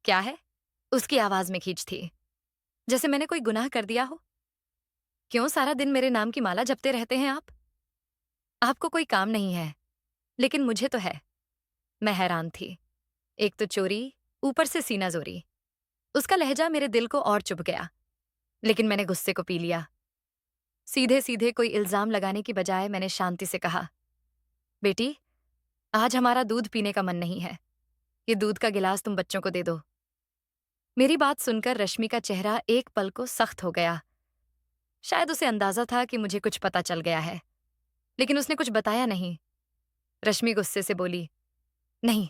क्या है? उसकी आवाज में खींच थी, जैसे मैंने कोई गुनाह कर दिया हो। क्यों सारा दिन मेरे नाम की माला जपते रहते हैं आप? आपको कोई काम नहीं है, लेकिन मुझे तो है। मैं हैरान थी। एक तो चोरी, ऊपर से सीना जोरी। उसका लहजा मेरे दिल को और चुभ गया, लेकिन मैंने गुस्से को पी लिया। सीधे सीधे कोई इल्जाम लगाने की बजाय मैंने शांति से कहा, बेटी, आज हमारा दूध पीने का मन नहीं है। ये दूध का गिलास तुम बच्चों को दे दो। मेरी बात सुनकर रश्मि का चेहरा एक पल को सख्त हो गया। शायद उसे अंदाजा था कि मुझे कुछ पता चल गया है, लेकिन उसने कुछ बताया नहीं। रश्मि गुस्से से बोली, नहीं,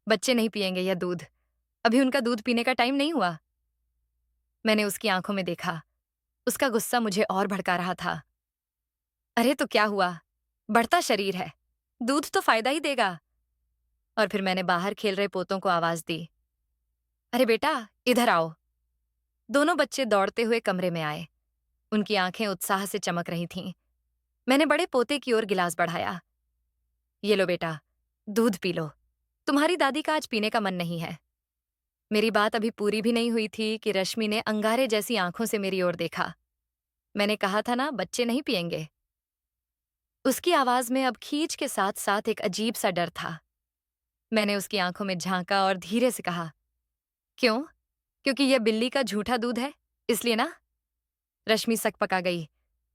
बच्चे नहीं पिएंगे यह दूध। अभी उनका दूध पीने का टाइम नहीं हुआ। मैंने उसकी आंखों में देखा। उसका गुस्सा मुझे और भड़का रहा था। अरे तो क्या हुआ? बढ़ता शरीर है, दूध तो फायदा ही देगा। और फिर मैंने बाहर खेल रहे पोतों को आवाज दी, अरे बेटा, इधर आओ। दोनों बच्चे दौड़ते हुए कमरे में आए। उनकी आंखें उत्साह से चमक रही थीं। मैंने बड़े पोते की ओर गिलास बढ़ाया। ये लो बेटा, दूध पी लो। तुम्हारी दादी का आज पीने का मन नहीं है। मेरी बात अभी पूरी भी नहीं हुई थी कि रश्मि ने अंगारे जैसी आंखों से मेरी ओर देखा। मैंने कहा था ना, बच्चे नहीं पिएंगे। उसकी आवाज में अब खींच के साथ साथ एक अजीब सा डर था। मैंने उसकी आंखों में झांका और धीरे से कहा, क्यों? क्योंकि यह बिल्ली का झूठा दूध है, इसलिए ना? रश्मि सकपका गई।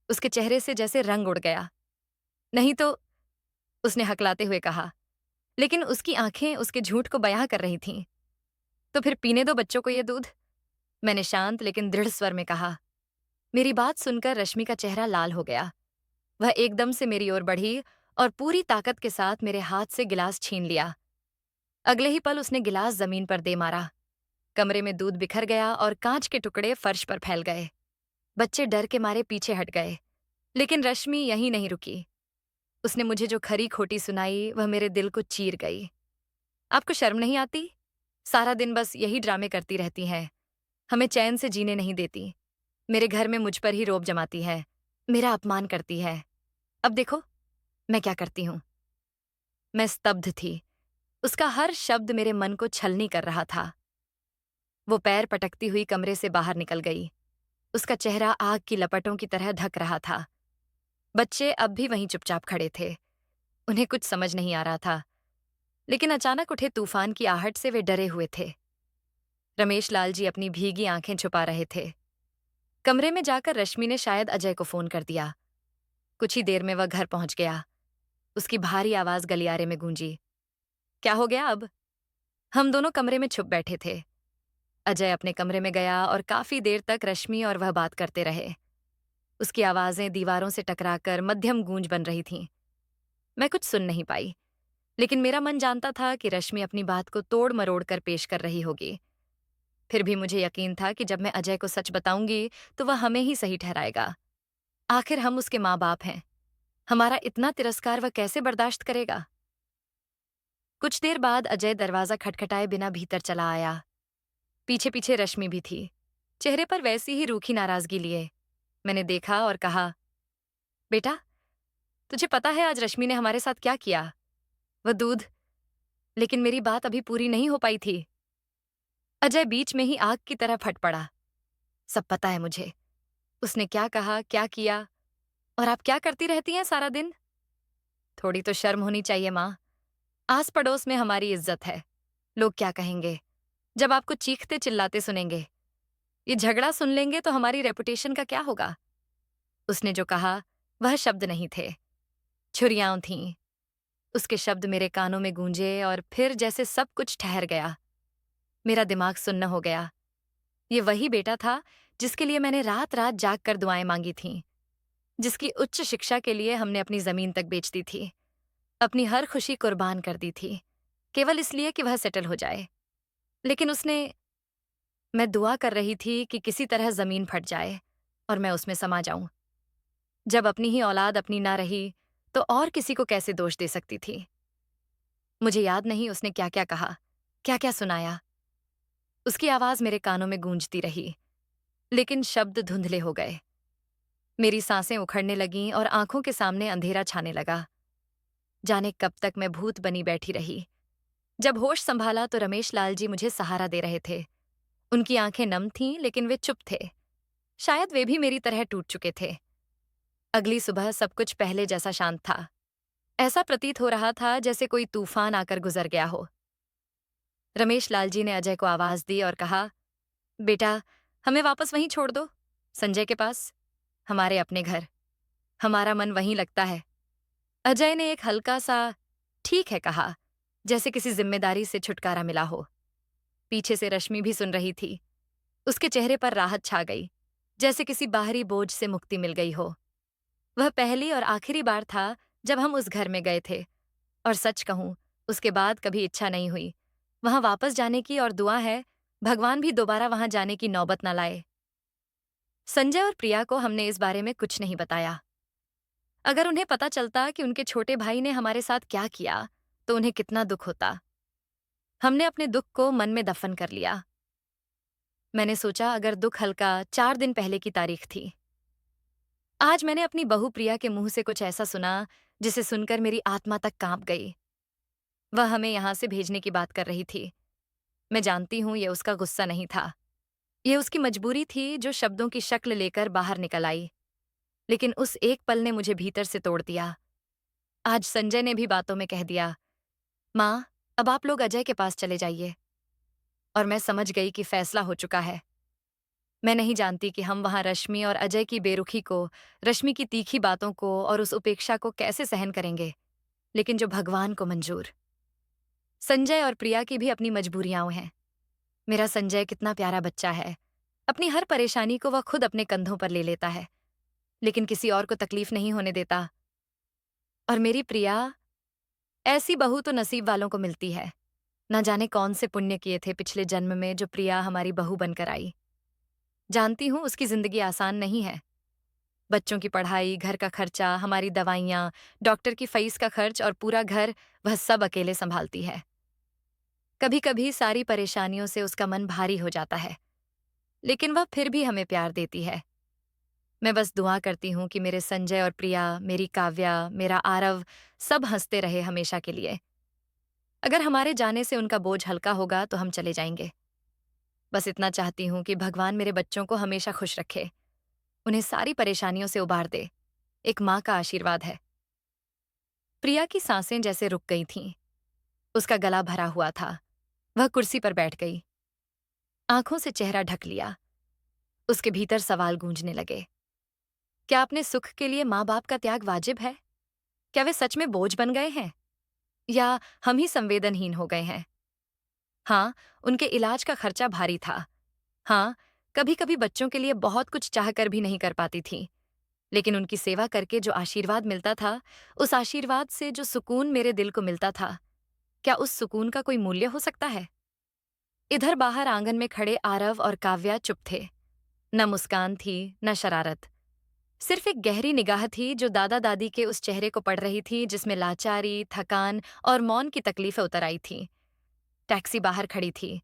उसके चेहरे से जैसे रंग उड़ गया। नहीं तो, उसने हकलाते हुए कहा, लेकिन उसकी आंखें उसके झूठ को बयां कर रही थीं। तो फिर पीने दो बच्चों को ये दूध, मैंने शांत लेकिन दृढ़ स्वर में कहा। मेरी बात सुनकर रश्मि का चेहरा लाल हो गया। वह एकदम से मेरी ओर बढ़ी और पूरी ताकत के साथ मेरे हाथ से गिलास छीन लिया। अगले ही पल उसने गिलास जमीन पर दे मारा। कमरे में दूध बिखर गया और कांच के टुकड़े फर्श पर फैल गए। बच्चे डर के मारे पीछे हट गए, लेकिन रश्मि यहीं नहीं रुकी। उसने मुझे जो खरी खोटी सुनाई वह मेरे दिल को चीर गई। आपको शर्म नहीं आती? सारा दिन बस यही ड्रामे करती रहती हैं। हमें चैन से जीने नहीं देती। मेरे घर में मुझ पर ही रौब जमाती है, मेरा अपमान करती है। अब देखो, मैं क्या करती हूँ। मैं स्तब्ध थी। उसका हर शब्द मेरे मन को छलनी कर रहा था। वो पैर पटकती हुई कमरे से बाहर निकल गई। उसका चेहरा आग की लपटों की तरह ढक रहा था। बच्चे अब भी वहीं चुपचाप खड़े थे। उन्हें कुछ समझ नहीं आ रहा था, लेकिन अचानक उठे तूफान की आहट से वे डरे हुए थे। रमेश लाल जी अपनी भीगी आंखें छुपा रहे थे। कमरे में जाकर रश्मि ने शायद अजय को फोन कर दिया। कुछ ही देर में वह घर पहुंच गया। उसकी भारी आवाज गलियारे में गूंजी। क्या हो गया अब? हम दोनों कमरे में छुप बैठे थे। अजय अपने कमरे में गया और काफी देर तक रश्मि और वह बात करते रहे। उसकी आवाजें दीवारों से टकराकर मध्यम गूंज बन रही थीं। मैं कुछ सुन नहीं पाई, लेकिन मेरा मन जानता था कि रश्मि अपनी बात को तोड़ मरोड़ कर पेश कर रही होगी। फिर भी मुझे यकीन था कि जब मैं अजय को सच बताऊंगी तो वह हमें ही सही ठहराएगा। आखिर हम उसके माँ बाप हैं। हमारा इतना तिरस्कार वह कैसे बर्दाश्त करेगा? कुछ देर बाद अजय दरवाजा खटखटाए बिना भीतर चला आया। पीछे पीछे रश्मि भी थी, चेहरे पर वैसी ही रूखी नाराजगी लिए। मैंने देखा और कहा, बेटा, तुझे पता है आज रश्मि ने हमारे साथ क्या किया? वह दूध। लेकिन मेरी बात अभी पूरी नहीं हो पाई थी। अजय बीच में ही आग की तरह फट पड़ा। सब पता है मुझे। उसने क्या कहा, क्या किया, और आप क्या करती रहती हैं सारा दिन? थोड़ी तो शर्म होनी चाहिए माँ। आस पड़ोस में हमारी इज्जत है। लोग क्या कहेंगे जब आपको चीखते चिल्लाते सुनेंगे? ये झगड़ा सुन लेंगे तो हमारी रेपुटेशन का क्या होगा? उसने जो कहा वह शब्द नहीं थे, छुरियां थीं। उसके शब्द मेरे कानों में गूंजे और फिर जैसे सब कुछ ठहर गया। मेरा दिमाग सुन्न हो गया। ये वही बेटा था जिसके लिए मैंने रात रात जाग कर दुआएं मांगी थीं, जिसकी उच्च शिक्षा के लिए हमने अपनी जमीन तक बेच दी थी, अपनी हर खुशी कुर्बान कर दी थी, केवल इसलिए कि वह सेटल हो जाए। लेकिन उसने मैं दुआ कर रही थी कि किसी तरह जमीन फट जाए और मैं उसमें समा जाऊं। जब अपनी ही औलाद अपनी ना रही तो और किसी को कैसे दोष दे सकती थी? मुझे याद नहीं उसने क्या क्या कहा, क्या क्या सुनाया। उसकी आवाज मेरे कानों में गूंजती रही, लेकिन शब्द धुंधले हो गए। मेरी सांसें उखड़ने लगीं और आंखों के सामने अंधेरा छाने लगा। जाने कब तक मैं भूत बनी बैठी रही। जब होश संभाला तो रमेश लाल जी मुझे सहारा दे रहे थे। उनकी आंखें नम थीं, लेकिन वे चुप थे। शायद वे भी मेरी तरह टूट चुके थे। अगली सुबह सब कुछ पहले जैसा शांत था। ऐसा प्रतीत हो रहा था जैसे कोई तूफान आकर गुजर गया हो। रमेश लाल जी ने अजय को आवाज दी और कहा, बेटा, हमें वापस वहीं छोड़ दो, संजय के पास, हमारे अपने घर। हमारा मन वहीं लगता है। अजय ने एक हल्का सा ठीक है कहा, जैसे किसी जिम्मेदारी से छुटकारा मिला हो। पीछे से रश्मि भी सुन रही थी। उसके चेहरे पर राहत छा गई, जैसे किसी बाहरी बोझ से मुक्ति मिल गई हो। वह पहली और आखिरी बार था जब हम उस घर में गए थे, और सच कहूं, उसके बाद कभी इच्छा नहीं हुई वहां वापस जाने की, और दुआ है भगवान भी दोबारा वहां जाने की नौबत न लाए। संजय और प्रिया को हमने इस बारे में कुछ नहीं बताया। अगर उन्हें पता चलता कि उनके छोटे भाई ने हमारे साथ क्या किया तो उन्हें कितना दुख होता। हमने अपने दुख को मन में दफन कर लिया। मैंने सोचा, अगर दुख हल्का 4 दिन पहले की तारीख थी। आज मैंने अपनी बहू प्रिया के मुंह से कुछ ऐसा सुना जिसे सुनकर मेरी आत्मा तक कांप गई। वह हमें यहां से भेजने की बात कर रही थी। मैं जानती हूं यह उसका गुस्सा नहीं था। यह उसकी मजबूरी थी जो शब्दों की शक्ल लेकर बाहर निकल आई। लेकिन उस एक पल ने मुझे भीतर से तोड़ दिया। आज संजय ने भी बातों में कह दिया, माँ, अब आप लोग अजय के पास चले जाइए। और मैं समझ गई कि फैसला हो चुका है। मैं नहीं जानती कि हम वहां रश्मि और अजय की बेरुखी को, रश्मि की तीखी बातों को और उस उपेक्षा को कैसे सहन करेंगे, लेकिन जो भगवान को मंजूर। संजय और प्रिया की भी अपनी मजबूरियां हैं। मेरा संजय कितना प्यारा बच्चा है। अपनी हर परेशानी को वह खुद अपने कंधों पर ले लेता है, लेकिन किसी और को तकलीफ नहीं होने देता। और मेरी प्रिया, ऐसी बहू तो नसीब वालों को मिलती है। न जाने कौन से पुण्य किए थे पिछले जन्म में जो प्रिया हमारी बहू बनकर आई। जानती हूं उसकी जिंदगी आसान नहीं है। बच्चों की पढ़ाई, घर का खर्चा, हमारी दवाइयां, डॉक्टर की फीस का खर्च और पूरा घर, वह सब अकेले संभालती है। कभी कभी सारी परेशानियों से उसका मन भारी हो जाता है, लेकिन वह फिर भी हमें प्यार देती है। मैं बस दुआ करती हूँ कि मेरे संजय और प्रिया, मेरी काव्या, मेरा आरव, सब हंसते रहे हमेशा के लिए। अगर हमारे जाने से उनका बोझ हल्का होगा तो हम चले जाएंगे। बस इतना चाहती हूँ कि भगवान मेरे बच्चों को हमेशा खुश रखे, उन्हें सारी परेशानियों से उबार दे। एक माँ का आशीर्वाद है। प्रिया की सांसें जैसे रुक गई थीं। उसका गला भरा हुआ था। वह कुर्सी पर बैठ गई, आंखों से चेहरा ढक लिया। उसके भीतर सवाल गूंजने लगे। क्या अपने सुख के लिए माँ बाप का त्याग वाजिब है? क्या वे सच में बोझ बन गए हैं, या हम ही संवेदनहीन हो गए हैं? हाँ, उनके इलाज का खर्चा भारी था। हाँ, कभी कभी बच्चों के लिए बहुत कुछ चाहकर भी नहीं कर पाती थी, लेकिन उनकी सेवा करके जो आशीर्वाद मिलता था, उस आशीर्वाद से जो सुकून मेरे दिल को मिलता था, क्या उस सुकून का कोई मूल्य हो सकता है? इधर बाहर आंगन में खड़े आरव और काव्या चुप थे। न मुस्कान थी, न शरारत। सिर्फ एक गहरी निगाह थी जो दादा दादी के उस चेहरे को पढ़ रही थी जिसमें लाचारी, थकान और मौन की तकलीफें उतर आई थीं। टैक्सी बाहर खड़ी थी।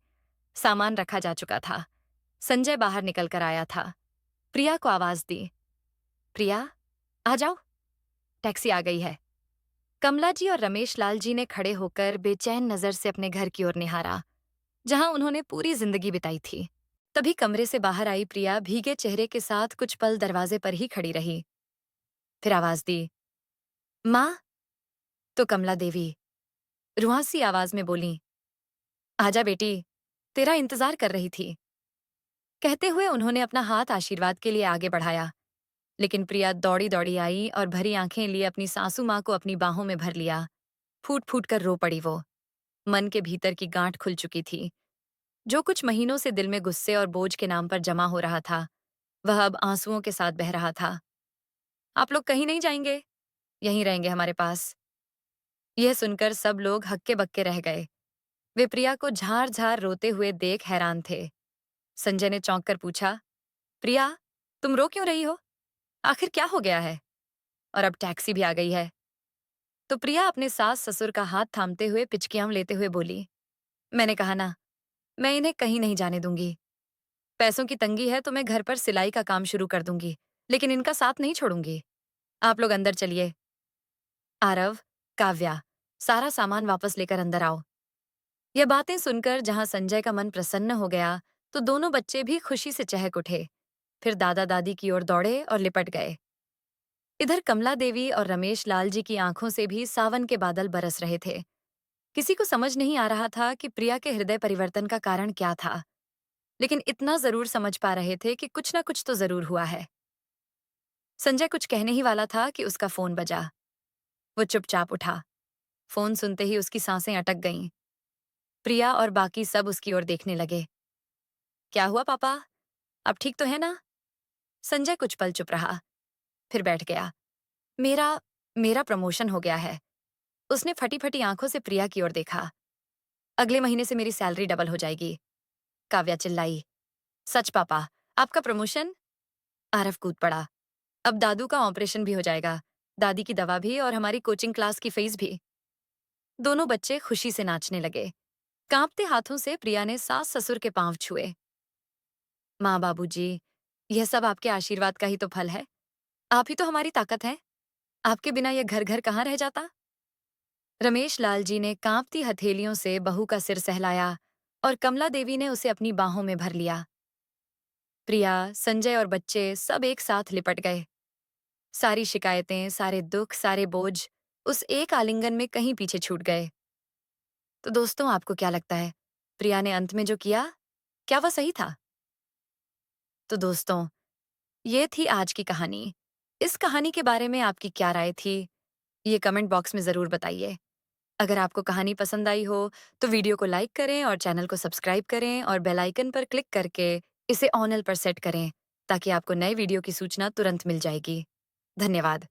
सामान रखा जा चुका था। संजय बाहर निकल कर आया था। प्रिया को आवाज दी। प्रिया, आ जाओ, टैक्सी आ गई है। कमला जी और रमेश लाल जी ने खड़े होकर बेचैन नजर से अपने घर की ओर निहारा, जहां उन्होंने पूरी जिंदगी बिताई थी। तभी कमरे से बाहर आई प्रिया भीगे चेहरे के साथ कुछ पल दरवाजे पर ही खड़ी रही। फिर आवाज दी, माँ। तो कमला देवी रुआंसी आवाज में बोली, आजा बेटी, तेरा इंतजार कर रही थी। कहते हुए उन्होंने अपना हाथ आशीर्वाद के लिए आगे बढ़ाया, लेकिन प्रिया दौड़ी दौड़ी आई और भरी आंखें लिए अपनी सासू माँ को अपनी बाहों में भर लिया। फूट फूट कर रो पड़ी वो। मन के भीतर की गांठ खुल चुकी थी। जो कुछ महीनों से दिल में गुस्से और बोझ के नाम पर जमा हो रहा था, वह अब आंसुओं के साथ बह रहा था। आप लोग कहीं नहीं जाएंगे, यहीं रहेंगे हमारे पास। यह सुनकर सब लोग हक्के बक्के रह गए। वे प्रिया को झार झार रोते हुए देख हैरान थे। संजय ने चौंक कर पूछा, प्रिया, तुम रो क्यों रही हो? आखिर क्या हो गया है? और अब टैक्सी भी आ गई है। तो प्रिया अपने सास ससुर का हाथ थामते हुए पिचकियां लेते हुए बोली, मैंने कहा ना, मैं इन्हें कहीं नहीं जाने दूंगी। पैसों की तंगी है तो मैं घर पर सिलाई का काम शुरू कर दूंगी, लेकिन इनका साथ नहीं छोड़ूंगी। आप लोग अंदर चलिए। आरव, काव्या, सारा सामान वापस लेकर अंदर आओ। यह बातें सुनकर जहां संजय का मन प्रसन्न हो गया, तो दोनों बच्चे भी खुशी से चहक उठे। फिर दादा दादी की ओर दौड़े और लिपट गए। इधर कमला देवी और रमेश लाल जी की आंखों से भी सावन के बादल बरस रहे थे। किसी को समझ नहीं आ रहा था कि प्रिया के हृदय परिवर्तन का कारण क्या था, लेकिन इतना जरूर समझ पा रहे थे कि कुछ ना कुछ तो जरूर हुआ है। संजय कुछ कहने ही वाला था कि उसका फोन बजा। वो चुपचाप उठा। फोन सुनते ही उसकी सांसें अटक गईं। प्रिया और बाकी सब उसकी ओर देखने लगे। क्या हुआ पापा? अब ठीक तो है ना? संजय कुछ पल चुप रहा, फिर बैठ गया। मेरा मेरा प्रमोशन हो गया है। उसने फटी फटी आंखों से प्रिया की ओर देखा। अगले महीने से मेरी सैलरी डबल हो जाएगी। काव्या चिल्लाई, सच पापा? आपका प्रमोशन? आरव कूद पड़ा। अब दादू का ऑपरेशन भी हो जाएगा, दादी की दवा भी और हमारी कोचिंग क्लास की फीस भी। दोनों बच्चे खुशी से नाचने लगे। कांपते हाथों से प्रिया ने सास ससुर के पांव छुए। माँ बाबूजी, यह सब आपके आशीर्वाद का ही तो फल है। आप ही तो हमारी ताकत हैं। आपके बिना यह घर घर कहाँ रह जाता? रमेश लाल जी ने कांपती हथेलियों से बहू का सिर सहलाया और कमला देवी ने उसे अपनी बाहों में भर लिया। प्रिया, संजय और बच्चे सब एक साथ लिपट गए। सारी शिकायतें, सारे दुख, सारे बोझ उस एक आलिंगन में कहीं पीछे छूट गए। तो दोस्तों, आपको क्या लगता है, प्रिया ने अंत में जो किया, क्या वह सही था? तो दोस्तों, ये थी आज की कहानी। इस कहानी के बारे में आपकी क्या राय थी? ये कमेंट बॉक्स में ज़रूर बताइए। अगर आपको कहानी पसंद आई हो, तो वीडियो को लाइक करें और चैनल को सब्सक्राइब करें और बेल आइकन पर क्लिक करके इसे ऑल पर सेट करें, ताकि आपको नए वीडियो की सूचना तुरंत मिल जाएगी। धन्यवाद।